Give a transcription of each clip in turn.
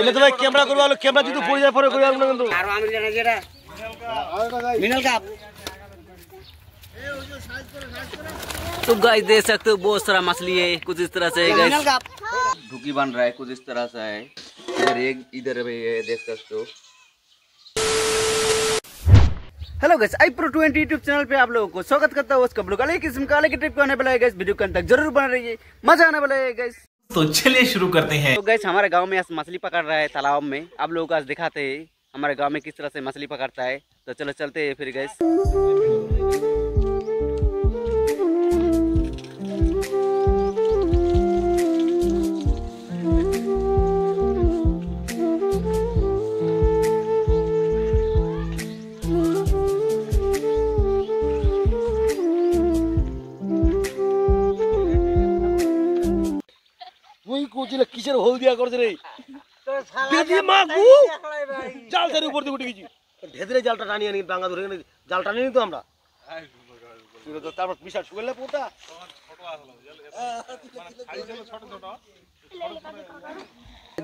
এলে তো ভাই ক্যামেরা করবে আলো ক্যামেরা যদি পড়ে যায় পরে করে আলো না কিন্তু আর আমি জানা যেটা मिनल का तो गाइस देख सकते हो बहुत सारा मछली है कुछ इस तरह से है गाइस मिनल का ढुकी बन रहा है कुछ इस तरह से है इधर भी है देख सकते हो। Hello guys I pro 20 YouTube channel पे आप लोगों को स्वागत करता हूँ। उसका ब्लॉग अलग किस्म का अलग ट्रिप आने वाला है गाइस, वीडियो के अंत तक जरूर बना रहिए, मजा आने वाला है गाइस। तो चलिए शुरू करते हैं। तो गाइस हमारे गांव में आज मछली पकड़ रहा है तालाब में, आप लोगों को आज दिखाते हैं हमारे गांव में किस तरह से मछली पकड़ता है। तो चलो चलते हैं फिर गाइस। তুই কোচিলে কিসের হোল দিয়া করছ রে বেদি মাগু জাল ধরে উপর দিয়ে উঠে গেছি ঢেদরে জালটা টানিয়ে নি ডাঙ্গা ধরে জাল টানিয়ে নি তো আমরা তো তারপর বিশাল শুকলে পোটা ছোট আসলো মানে সাইজ হলো ছোট ছোট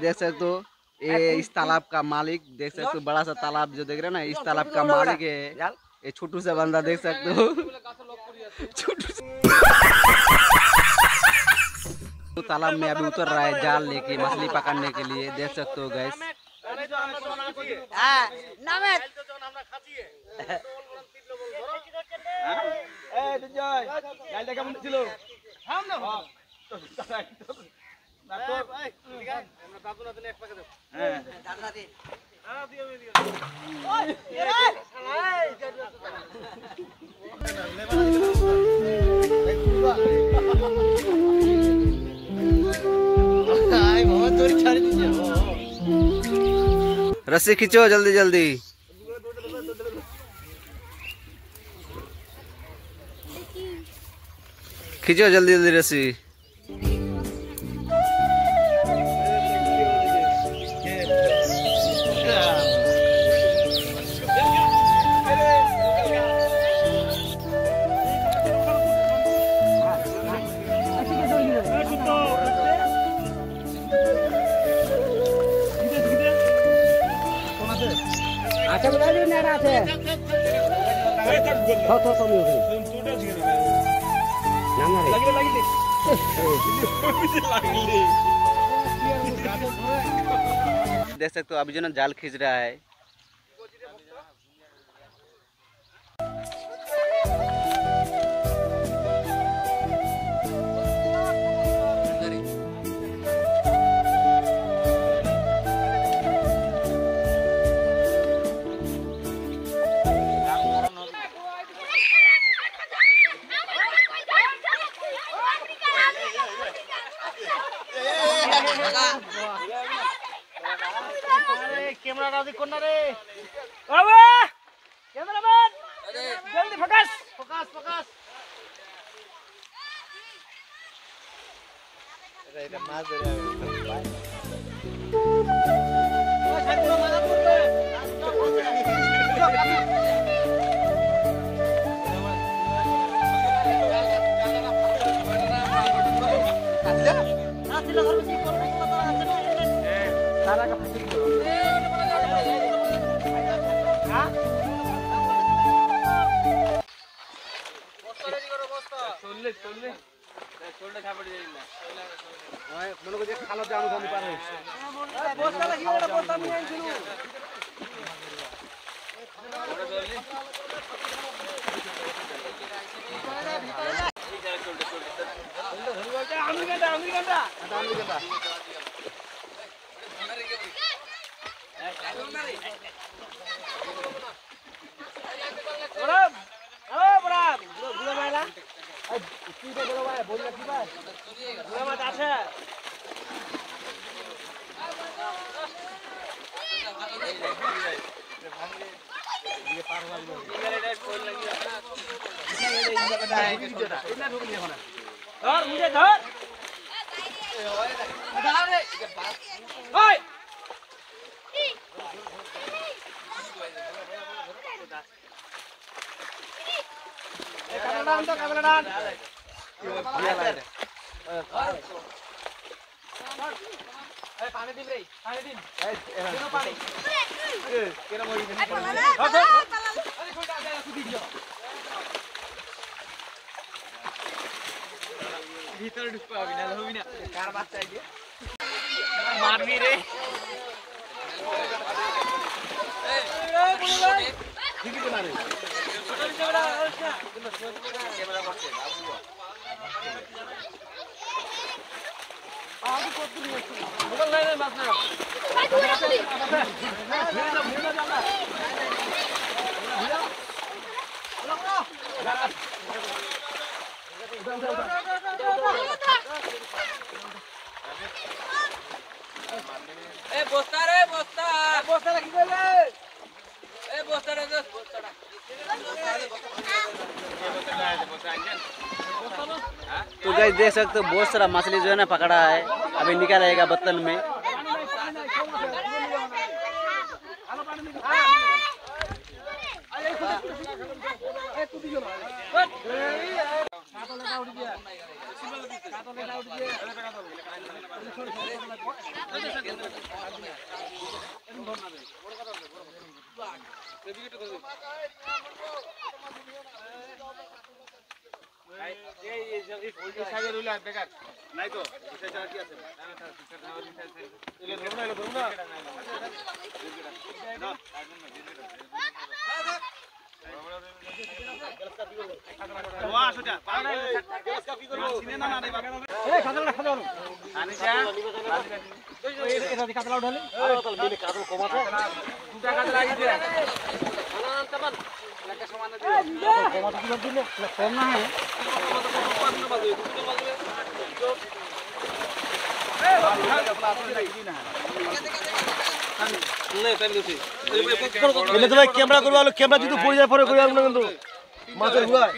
देख सकते हो ये इस तालाब का मालिक देख सकते हो, बड़ा सा तालाब जो देख रहे हैं ना इस तालाब का मालिक है ये छोटू सा बंदा देख सकते हो छोटू तो तालाब में अभी उतर रहा है जाल लेके मछली पकड़ने के लिए, देख सकते हो गाइस। रस्सी खींचो जल्दी जल्दी, खींचो जल्दी जल्दी रस्सी। अच्छा बता दो ना रात है थो थो नहीं नाम ना लगे देख सकते हो अभी जो ना जाल खींच रहा है। कैमरा राजी करना रे बाबा कैमरामैन जल्दी फोकस फोकस फोकस এটা মাছ ধরে ও সাইডগুলো মাথা পড়বে আসলে ঘর में করবে কত আছে सारा का फाटी धर मुझे धर कैमरा तो गाइस देख सकते हो बहुत सारा मछली जो है ना पकड़ा है, अभी निकालेगा बर्तन में। ক্যামেরা করবো ক্যামেরা যদি পড়ে যায় পরে করে না কিন্তু মাছের গুড়ায়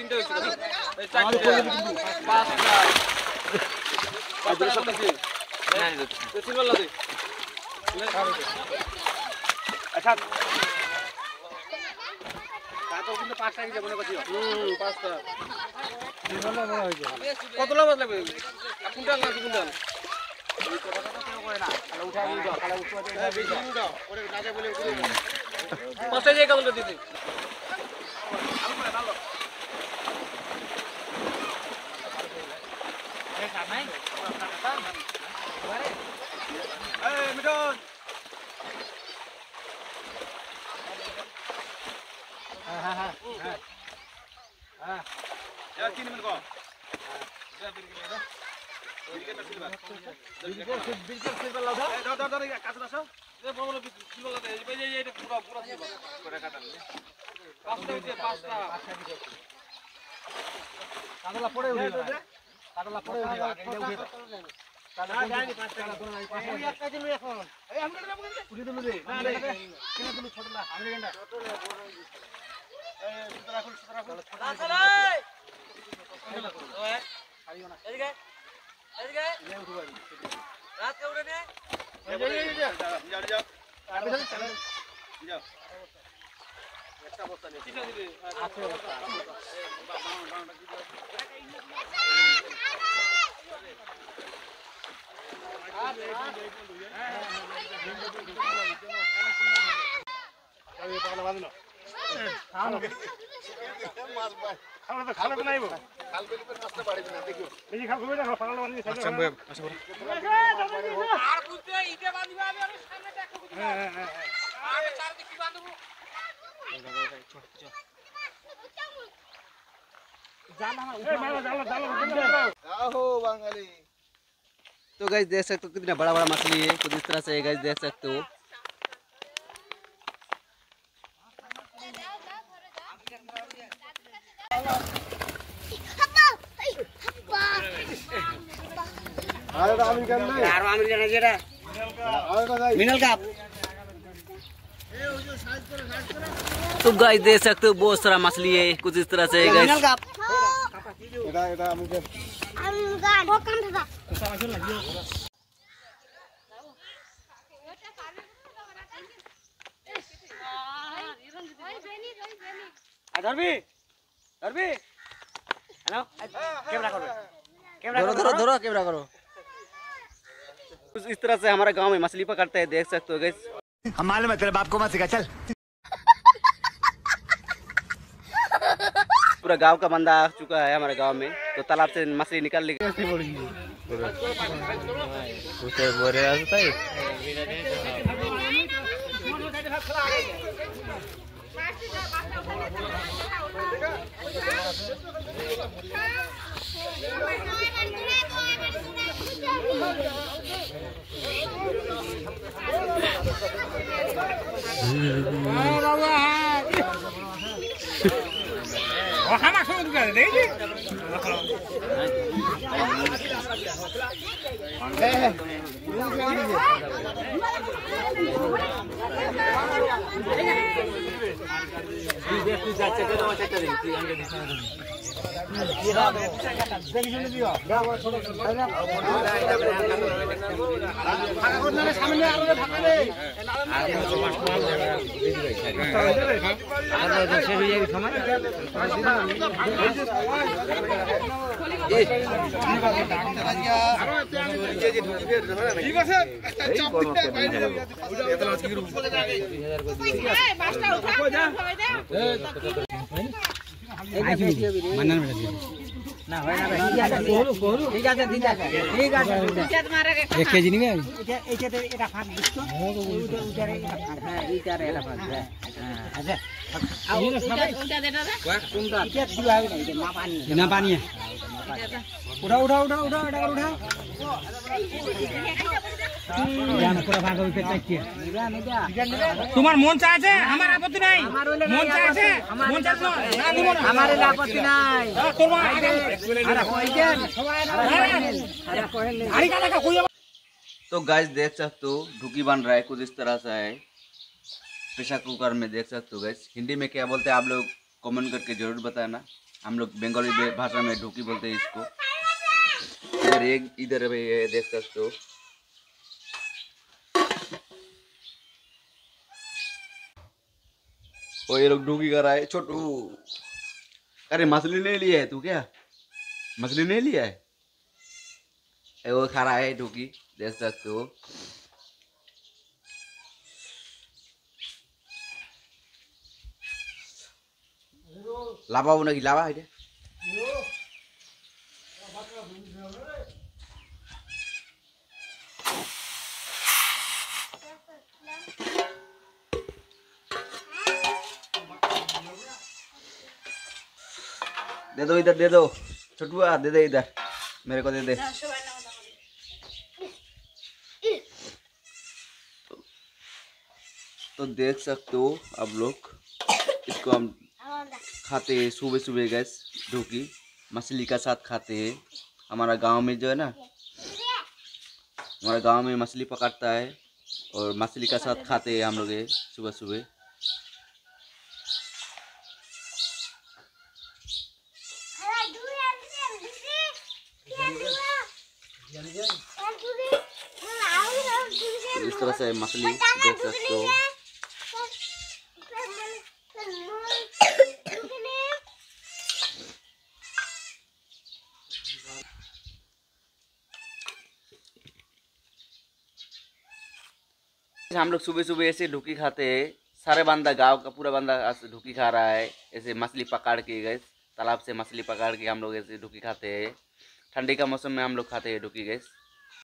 কতটা মাছ লাগবে? কুইন্টাল না 2 কুইন্টাল? পাঁচটা যে কেমন দিতে तो गाइस देख सकते हो कितना बड़ा बड़ा मछली है, कुछ इस तरह से गाइस देख सकते हो। तो गाइस देख सकते हो बहुत सारा मछली है, कुछ इस तरह से गाइस। धरो धरो धरो कैमरा करो। कुछ इस तरह से हमारे गांव में मछली पकड़ते हैं, देख सकते हो गाइस। हम मालूम है तेरे बाप को मत सिखा, चल। पूरा गांव का बंदा आ चुका है हमारे गांव में, तो तालाब से मछली निकाल ली। তোমার মন চাইছে আমার আপত্তি নাই, মন চাইছে মন চাইছে আমার আপত্তি নাই। तो गाइस देख सकते हो ढुकी बन रहा है कुछ इस तरह से है, प्रेशर कुकर में देख सकते हो गाइस। हिंदी में क्या बोलते हैं आप लोग कमेंट करके जरूर बताना। हम लोग बंगाली भाषा में ढुकी बोलते हैं इसको। इधर एक इधर भी है, देख सकते हो। और ये लोग ढुकी कर रहा है छोटू। अरे मछली नहीं लिया है तू, क्या मछली नहीं लिया है? वो खा रहा है ढुकी, देख सकते हो। लावा वो नहीं लावा है। दे दो इधर, दे दो छोटुआ, दे दे इधर, मेरे को दे दे। तो देख सकते हो आप लोग, इसको हम खाते हैं सुबह सुबह गैस, ढुकी मछली का साथ खाते हैं। हमारा गांव में जो है ना, हमारा गांव में मछली पकड़ता है और मछली का साथ खाते हैं हम लोग ये सुबह सुबह। इस तरह से मछली देख सकते हो। हम लोग सुबह सुबह ऐसे ढुकी खाते हैं। सारे बंदा, गांव का पूरा बंदा ढुकी खा रहा है। ऐसे मछली पकड़ के गए, तालाब से मछली पकड़ के हम लोग ऐसे ढुकी खाते हैं। ठंडी का मौसम में हम लोग खाते हैं ढुकी गैस।